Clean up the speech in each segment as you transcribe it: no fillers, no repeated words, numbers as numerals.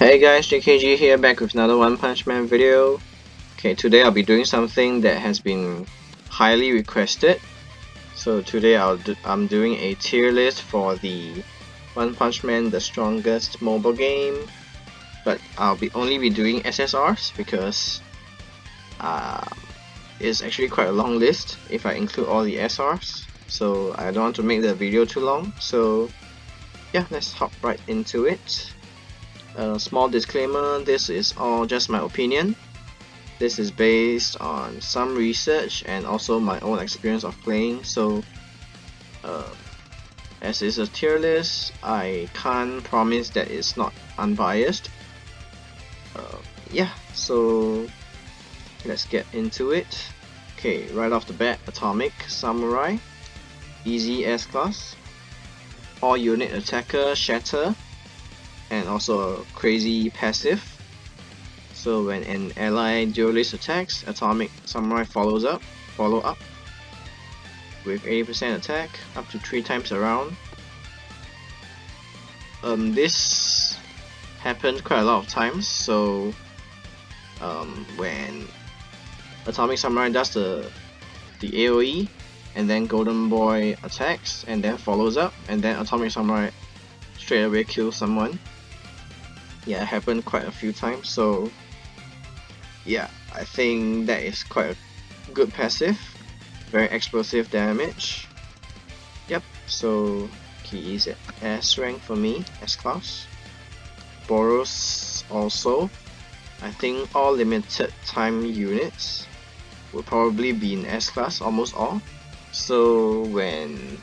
Hey guys, JKG here, back with another One Punch Man video. Okay, today I'll be doing something that has been highly requested. So today I'm doing a tier list for the One Punch Man, the strongest mobile game. But I'll only be doing SSRs because it's actually quite a long list if I include all the SRs. So I don't want to make the video too long. So yeah, let's hop right into it. A small disclaimer, this is all just my opinion. This is based on some research and also my own experience of playing, so as it's a tier list, I can't promise that it's not unbiased. Yeah, so let's get into it. Okay, right off the bat, Atomic Samurai, easy S class, all unit attacker, shatter, and also a crazy passive. So when an ally duelist attacks, Atomic Samurai follow up with 80% attack up to 3 times around. This happened quite a lot of times, so when Atomic Samurai does the AoE and then Golden Boy attacks and then follows up, and then Atomic Samurai straight away kills someone. Yeah, it happened quite a few times, so yeah, I think that is quite a good passive. Very explosive damage. Yep, so he is at S rank for me, S class. Boros also. I think all limited time units will probably be in S class, almost all. So when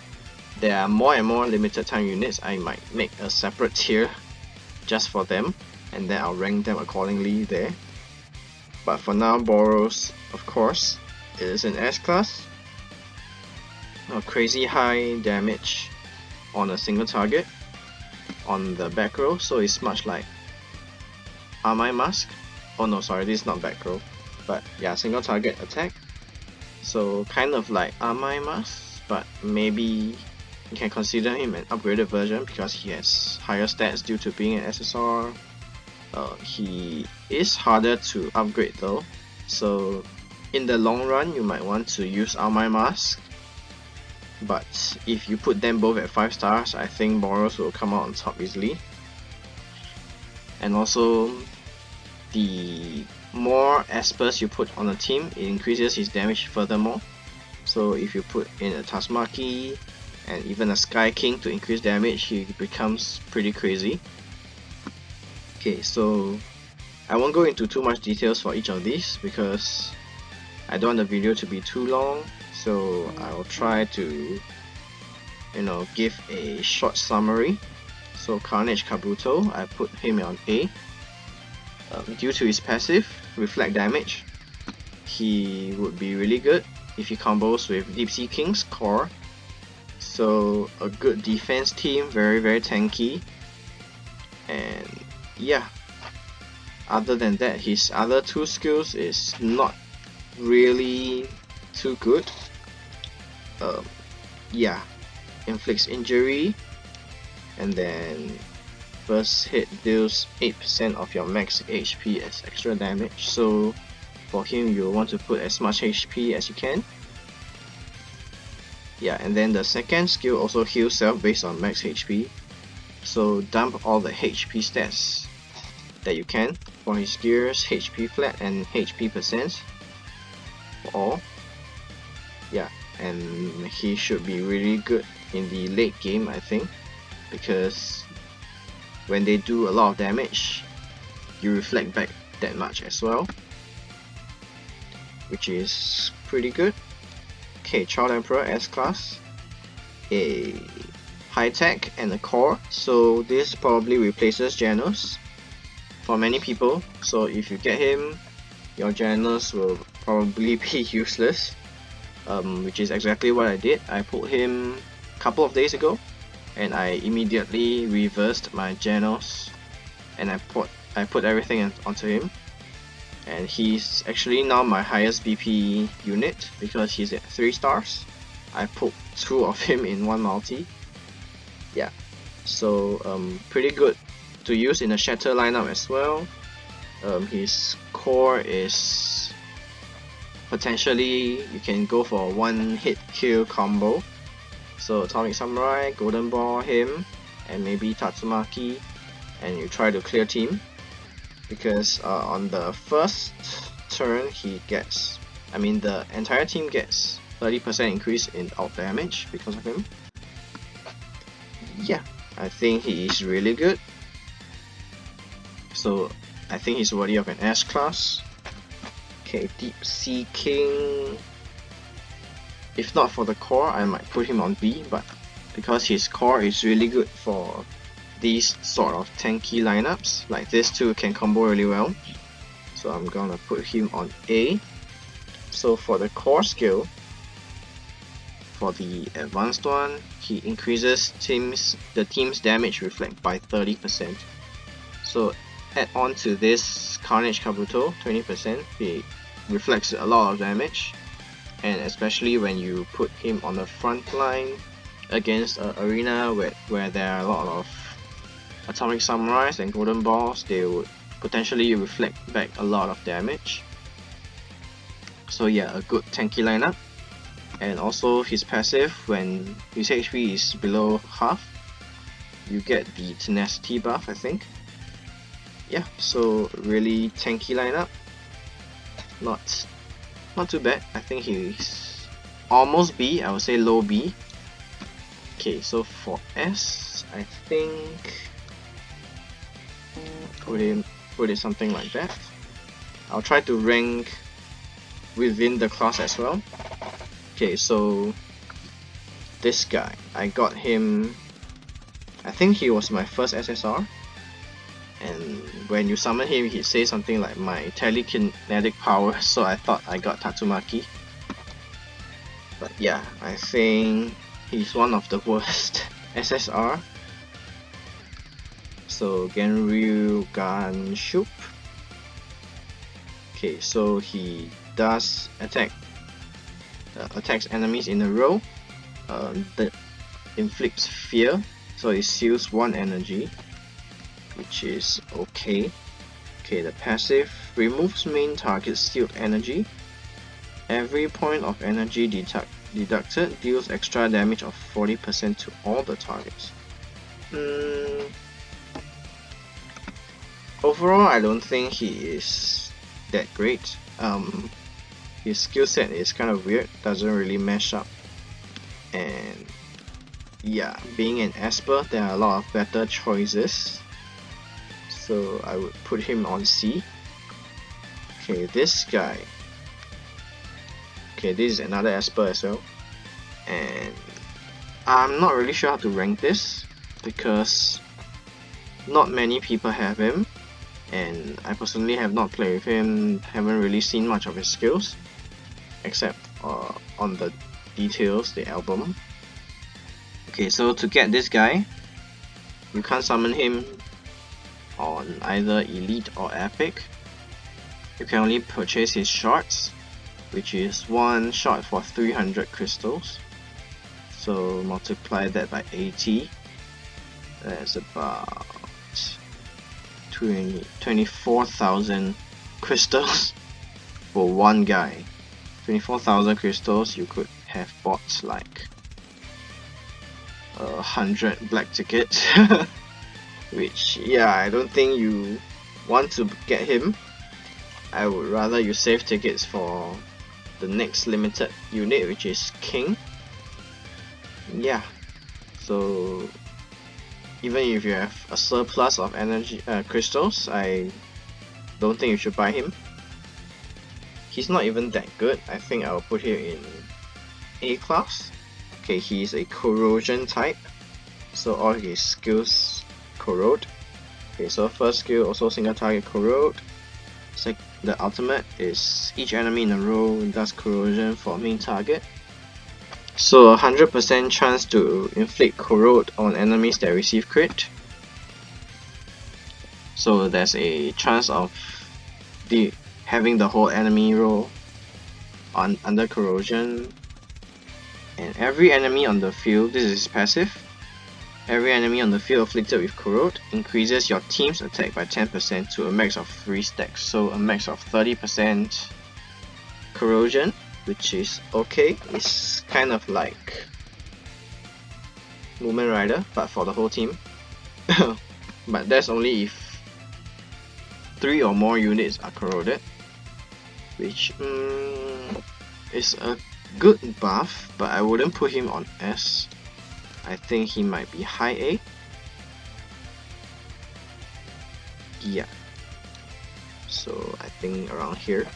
there are more and more limited time units, I might make a separate tier just for them, and then I'll rank them accordingly there. But for now, Boros, of course, is an S class. Crazy high damage on a single target on the back row, so it's much like Amai Mask. Oh no, sorry, this is not back row, but yeah, single target attack. So kind of like Amai Mask, but maybe you can consider him an upgraded version because he has higher stats due to being an SSR. He is harder to upgrade though, so in the long run you might want to use Amai Mask, but if you put them both at 5 stars, I think Boros will come out on top easily. And also, the more Espers you put on a team, it increases his damage furthermore. So if you put in a Tatsumaki and even a Sky King to increase damage, he becomes pretty crazy. Okay, so I won't go into too much details for each of these because I don't want the video to be too long, so I'll try to give a short summary. So Carnage Kabuto, I put him on A. Due to his passive, reflect damage, he would be really good if he combos with Deep Sea King's core. So a good defense team, very tanky, and yeah, other than that, his other 2 skills is not really too good. Yeah, inflicts injury, and then first hit deals 8% of your max HP as extra damage, so for him you'll want to put as much HP as you can. Yeah, and then the second skill also heals self based on max HP, so dump all the HP stats that you can for his gears, HP flat and HP percent for all. Yeah, and he should be really good in the late game, I think, because when they do a lot of damage, you reflect back that much as well, which is pretty good. Okay, Child Emperor S class, a high tech and a core, so this probably replaces Genos for many people. So if you get him, your Genos will probably be useless, which is exactly what I did. I pulled him a couple of days ago, and I immediately reversed my Genos, and I put everything onto him, and he's actually now my highest BP unit because he's at 3 stars. I pulled 2 of him in one multi. Yeah, so pretty good to use in the Shatter lineup as well. His core is potentially you can go for a one hit kill combo. So Atomic Samurai, Golden Ball him, and maybe Tatsumaki, and you try to clear team. Because on the first turn the entire team gets 30% increase in out damage because of him. Yeah, I think he is really good. So I think he's worthy of an S class. Okay, Deep Sea King. If not for the core, I might put him on B, but because his core is really good for these sort of tanky lineups, like this two can combo really well. So I'm gonna put him on A. So for the core skill, for the advanced one, he increases the team's damage reflect by 30%. So add on to this Carnage Kabuto, 20%, he reflects a lot of damage, and especially when you put him on the front line against an arena where there are a lot of Atomic Samurais and Golden Balls, they would potentially reflect back a lot of damage. So yeah, a good tanky lineup. And also his passive, when his HP is below half, you get the tenacity buff, I think. Yeah, so really tanky lineup. Not too bad. I think he's almost B, I would say low B. Okay, so for S, I think put it something like that. I'll try to rank within the class as well. Okay, so this guy, I got him, I think he was my first SSR, and when you summon him, he says something like my telekinetic power, so I thought I got Tatsumaki. But yeah, I think he's one of the worst SSR. So Geryuganshoop. Okay, so he does attacks enemies in a row. That inflicts fear, so it seals 1 energy, which is okay. Okay, the passive removes main target's sealed energy. Every point of energy deducted deals extra damage of 40% to all the targets. Overall, I don't think he is that great. His skill set is kind of weird, doesn't really mesh up. And yeah, being an Esper, there are a lot of better choices. So I would put him on C. Okay, this guy. Okay, this is another Esper as well. And I'm not really sure how to rank this because not many people have him. And I personally have not played with him, haven't really seen much of his skills, except on the details, the album. Okay, so to get this guy, you can't summon him on either Elite or Epic. You can only purchase his shards, which is 1 shard for 300 crystals. So multiply that by 80, that's about 24,000 crystals for one guy. 24,000 crystals, you could have bought like 100 black tickets. Which, yeah, I don't think you want to get him. I would rather you save tickets for the next limited unit, which is King. Yeah, so even if you have a surplus of energy crystals, I don't think you should buy him. He's not even that good. I think I'll put him in A class. Okay, he's a corrosion type, so all his skills corrode. Okay, so first skill also single target corrode. The ultimate is each enemy in a row does corrosion for main target. So 100% chance to inflict corrode on enemies that receive crit. So there's a chance of having the whole enemy row under corrosion. And every enemy on the field, this is passive, Every enemy on the field afflicted with corrode increases your team's attack by 10% to a max of 3 stacks, so a max of 30% corrosion, which is okay. It's kind of like Movement Rider, but for the whole team. But that's only if 3 or more units are corroded, which is a good buff, but I wouldn't put him on S. I think he might be high A. Yeah. So I think around here.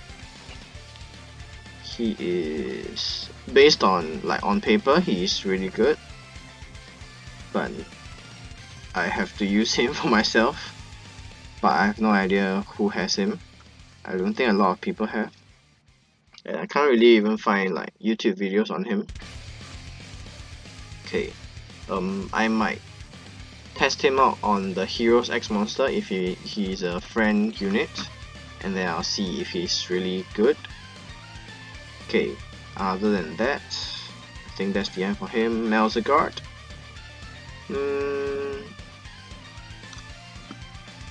He is, based on on paper, he is really good, but I have to use him for myself. But I have no idea who has him. I don't think a lot of people have. And I can't really even find YouTube videos on him. Okay. I might test him out on the Heroes X Monster if he's a friend unit, and then I'll see if he's really good. Okay, other than that, I think that's the end for him. Melzargard.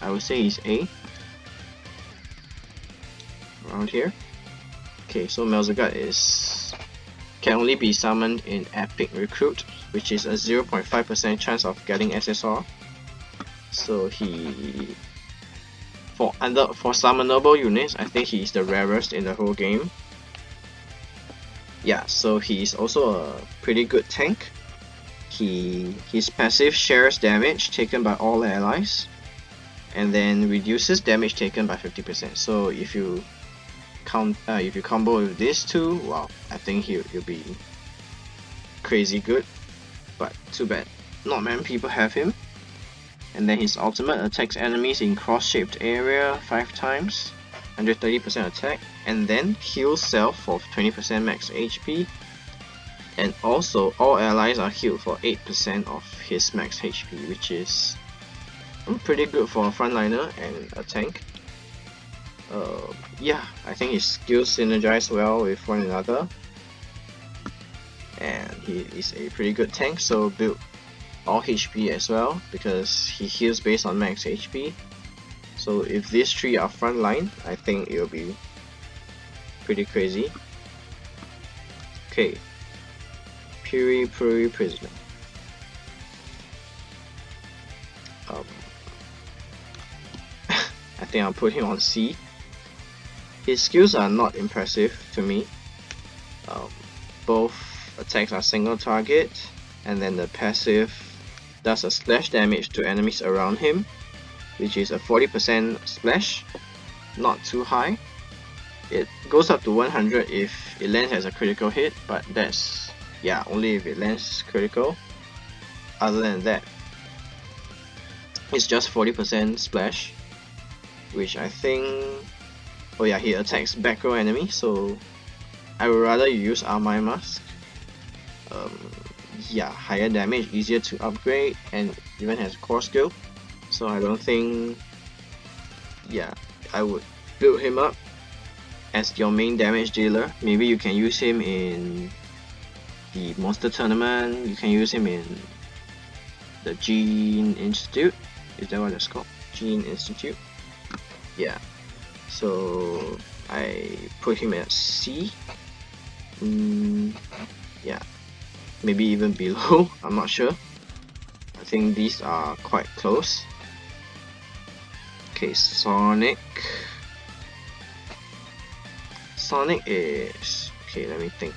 I would say he's A. Around here. Okay, so Melzargard can only be summoned in Epic Recruit, which is a 0.5% chance of getting SSR. So for summonable units, I think he's the rarest in the whole game. Yeah, so he's also a pretty good tank. His passive shares damage taken by all allies, and then reduces damage taken by 50%. So if you combo with these two, wow, I think he'll be crazy good. But too bad, not many people have him. And then his ultimate attacks enemies in cross-shaped area 5 times, 130% attack, and then heals self for 20% max HP. And also, all allies are healed for 8% of his max HP, which is pretty good for a frontliner and a tank. Yeah, I think his skills synergize well with one another, and he is a pretty good tank, so build all HP as well, because he heals based on max HP. So if these 3 are frontline, I think it will be pretty crazy. Okay, Puri-Puri Prisoner. I think I'll put him on C. His skills are not impressive to me. Both attacks are single target, and then the passive does a splash damage to enemies around him, which is a 40% splash, not too high. It goes up to 100 if it lands as a critical hit, but that's, yeah, only if it lands critical. Other than that, it's just 40% splash, which I think, oh yeah, he attacks back row enemy, so I would rather use Armai Mask. Yeah, higher damage, easier to upgrade, and even has core skill. So I don't think, yeah, I would build him up as your main damage dealer. Maybe you can use him in the monster tournament, you can use him in the Gene Institute. Is that what it's called? Gene Institute? Yeah. So I put him at C. Yeah, maybe even below. I'm not sure. I think these are quite close. Okay, Sonic. Sonic is, okay, let me think.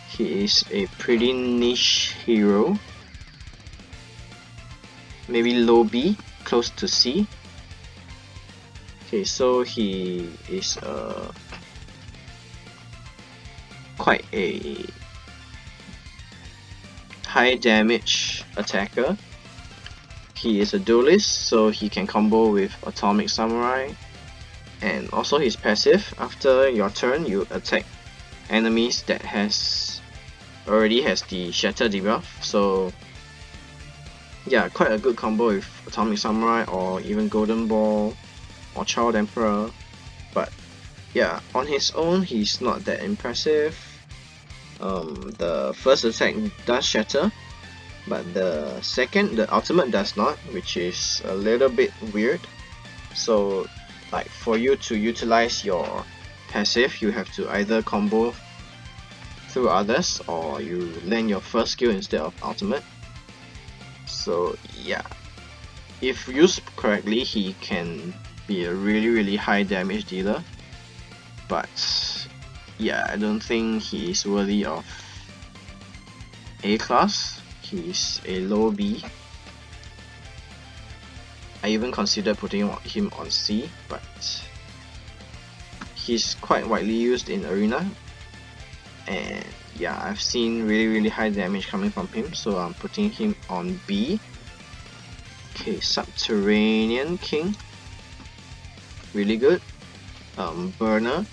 He is a pretty niche hero. Maybe low B, close to C. Okay, so he is quite a high damage attacker. He is a duelist, so he can combo with Atomic Samurai. And also his passive, after your turn you attack enemies that already has the Shatter debuff. So yeah, quite a good combo with Atomic Samurai or even Golden Ball or Child Emperor. But yeah, on his own he's not that impressive. The first attack does shatter, but the ultimate does not, which is a little bit weird. So like for you to utilize your passive, you have to either combo through others or you land your first skill instead of ultimate. So yeah, if used correctly, he can be a really high damage dealer, but yeah, I don't think he is worthy of A class. He's a low B. I even considered putting him on C, but he's quite widely used in Arena, and yeah, I've seen really high damage coming from him, so I'm putting him on B. Okay, Subterranean King, really good. Burner,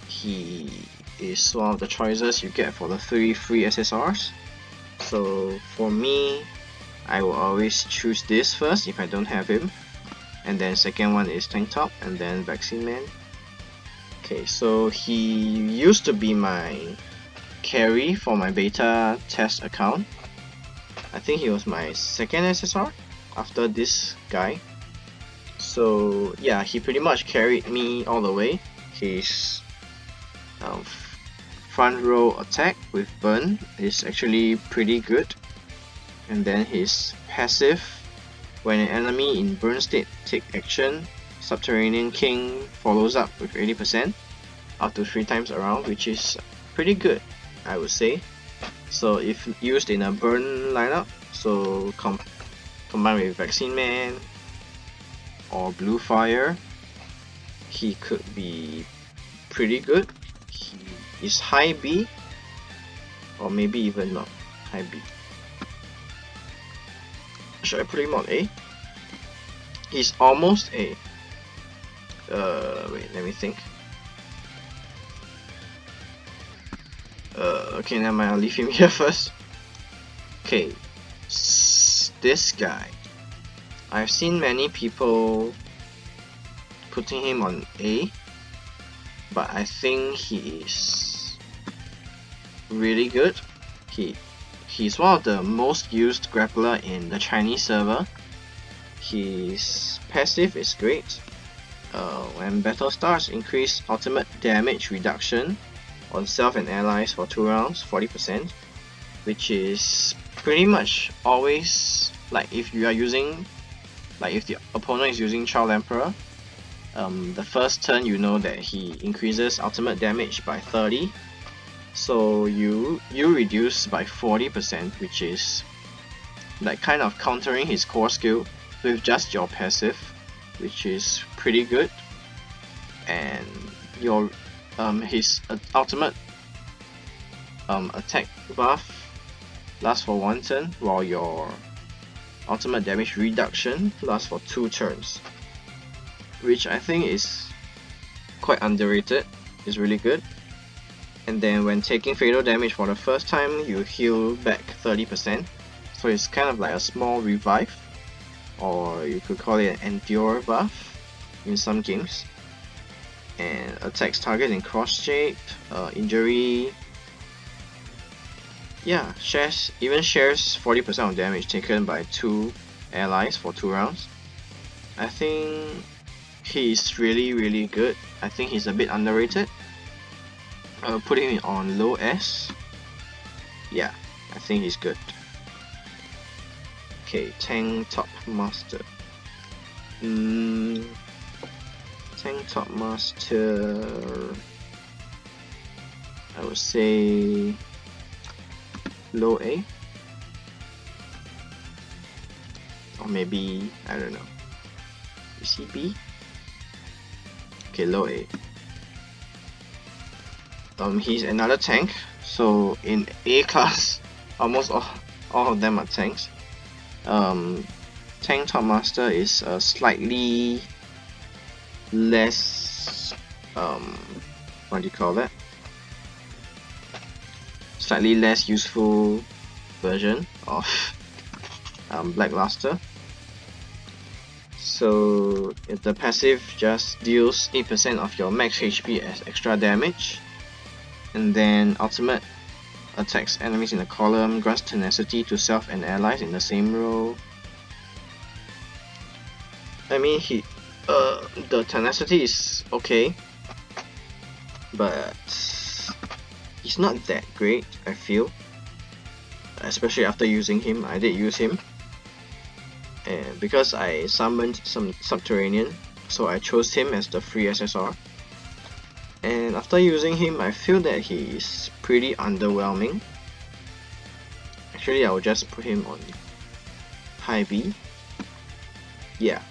he is one of the choices you get for the 3 free SSRs. So for me, I will always choose this first if I don't have him, and then second one is Tanktop, and then Vaccine Man. Okay, so he used to be my carry for my beta test account. I think he was my second SSR after this guy. So yeah, he pretty much carried me all the way. His front row attack with burn is actually pretty good, and then his passive, when an enemy in burn state take action, Subterranean King follows up with 80% up to 3 times around, which is pretty good, I would say. So if used in a burn lineup, so combined with Vaccine Man or Blue Fire, he could be pretty good. He is high B, or maybe even not high B. Should I put him on A? He's almost A. Wait, let me think. Okay, never mind, I'll leave him here first. Okay, this guy. I've seen many people putting him on A, but I think he is really good. He's one of the most used grappler in the Chinese server. His passive is great. When battle starts, increase ultimate damage reduction on self and allies for 2 rounds, 40%, which is pretty much always, like if you are using, like if the opponent is using Child Emperor, the first turn you know that he increases ultimate damage by 30, so you reduce by 40%, which is like kind of countering his core skill with just your passive, which is pretty good. And your his ultimate attack buff lasts for 1 turn, while your ultimate damage reduction lasts for 2 turns, which I think is quite underrated. It's really good. And then when taking fatal damage for the first time, you heal back 30%, so it's kind of like a small revive, or you could call it an endure buff in some games. And attacks target in cross-shaped, injury. Yeah, even shares 40% of damage taken by 2 allies for 2 rounds. I think he's really good. I think he's a bit underrated. Putting him on low S. Yeah, I think he's good. Okay, Tanktop Master. Tanktop Master, I would say low A, or maybe, I don't know, is he B? Okay, low A. He's another tank, so in A class, almost all of them are tanks. Tanktop Master is a slightly less, what do you call that? Slightly less useful version of Blackluster. So if the passive just deals 8% of your max HP as extra damage, and then ultimate attacks enemies in the column, grants tenacity to self and allies in the same row. I mean, the tenacity is okay, but he's not that great, I feel. Especially after using him. I did use him, and because I summoned some Subterranean, so I chose him as the free SSR. And after using him, I feel that he is pretty underwhelming. Actually, I will just put him on high B. Yeah,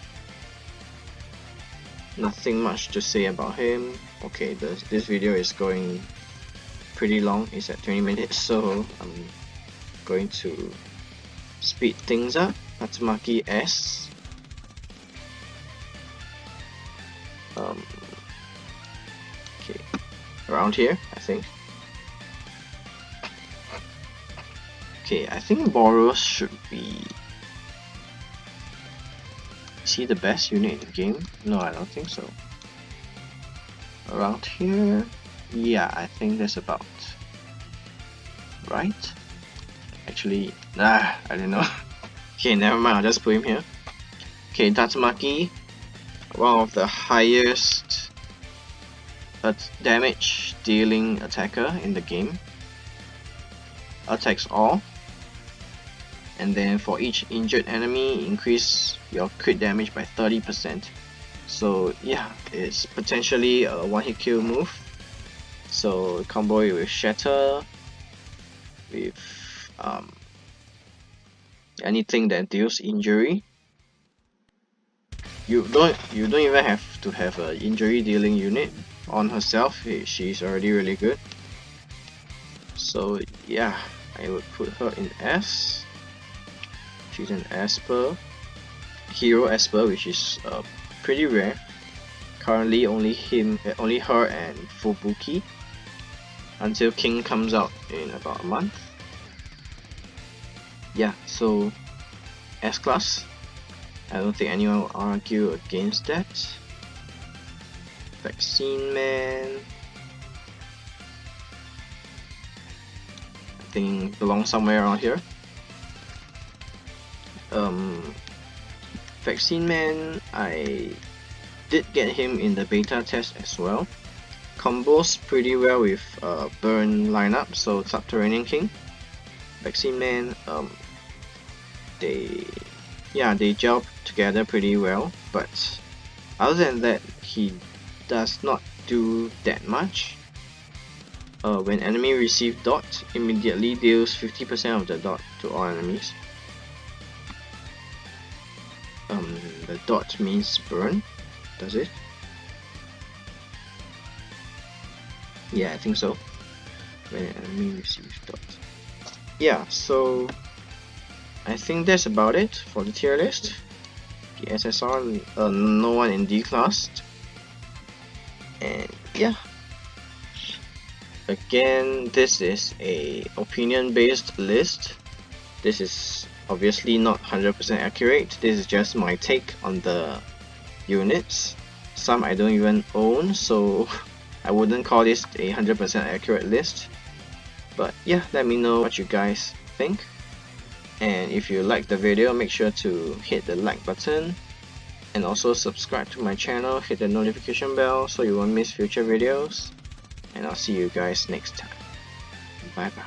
nothing much to say about him. Okay, this video is going pretty long. It's at 20 minutes, so I'm going to speed things up. Tatsumaki S. Okay, around here, I think. Okay, I think Boros should be... Is he the best unit in the game? No, I don't think so. Around here? Yeah, I think that's about right. Actually, I don't know. Okay, never mind, I'll just put him here. Okay, Tatsumaki, one of the highest damage dealing attacker in the game. Attacks all. And then for each injured enemy, increase your crit damage by 30%. So yeah, it's potentially a one-hit kill move. So combo it with Shatter, with anything that deals injury. You don't even have to have an injury dealing unit on herself. She's already really good. So yeah, I would put her in S. She's an Esper, hero Esper, which is pretty rare. Currently only her and Fubuki, until King comes out in about a month. Yeah, so S class. I don't think anyone will argue against that. Vaccine Man, I think belongs somewhere around here. Vaccine Man, I did get him in the beta test as well. Combos pretty well with burn lineup, so Subterranean King. Vaccine Man, they gel together pretty well, but other than that, he does not do that much. When enemy receive dot, immediately deals 50% of the dot to all enemies. The dot means burn, does it? Yeah, I think so. When an enemy receives dot. Yeah, so I think that's about it for the tier list. The SSR, no one in D class. And yeah. Again, this is a opinion based list. This is obviously not 100% accurate. This is just my take on the units. Some I don't even own, so I wouldn't call this a 100% accurate list. But yeah, let me know what you guys think. And if you like the video, make sure to hit the like button. And also subscribe to my channel, hit the notification bell so you won't miss future videos. And I'll see you guys next time. Bye bye.